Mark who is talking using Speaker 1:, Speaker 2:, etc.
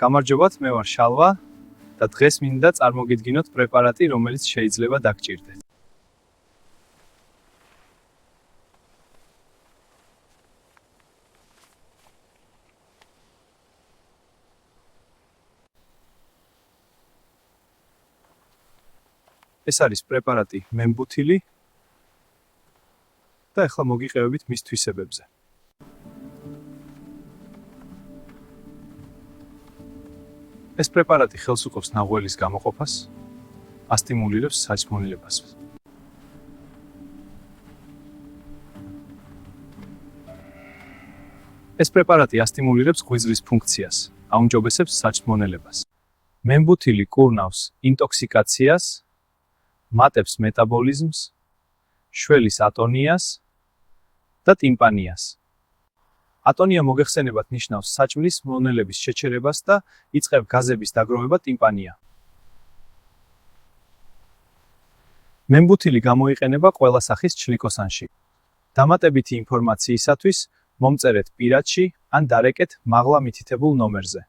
Speaker 1: გამარჯობათ, მე ვარ შალვა და დღეს მინდა წარმოგიდგინოთ პრეპარატი, რომელიც შეიძლება დაგჭირდეთ. ეს არის პრეპარატი მემბუთილი და ახლა მოგიყევებით მის თვისებებზე. ეს პრეპარატი ხელს უწყობს ნაღველის გამოყოფას, ასტიმულირებს საჭმელებას. ეს პრეპარატი ასტიმულირებს ღვიძლის ფუნქციას, აუმჯობესებს საჭმელებას. მემბუთილი კურნავს ინტოქსიკაციას, მატებს მეტაბოლიზმს, შველის ატონიას და ტიმპანიას. ატონია მოგეხსენებათ ნიშნავს საჭმლის მონელების შეჩერებას და იწყებ გაზების დაგროვება ტიმპანია. მემბუთილი გამოიყენება ყველა სახის ჩლიკოსანში. დამატებითი ინფორმაციისათვის მომწერეთ პირადში ან დარეკეთ მაღლა მითითებულ ნომერზე.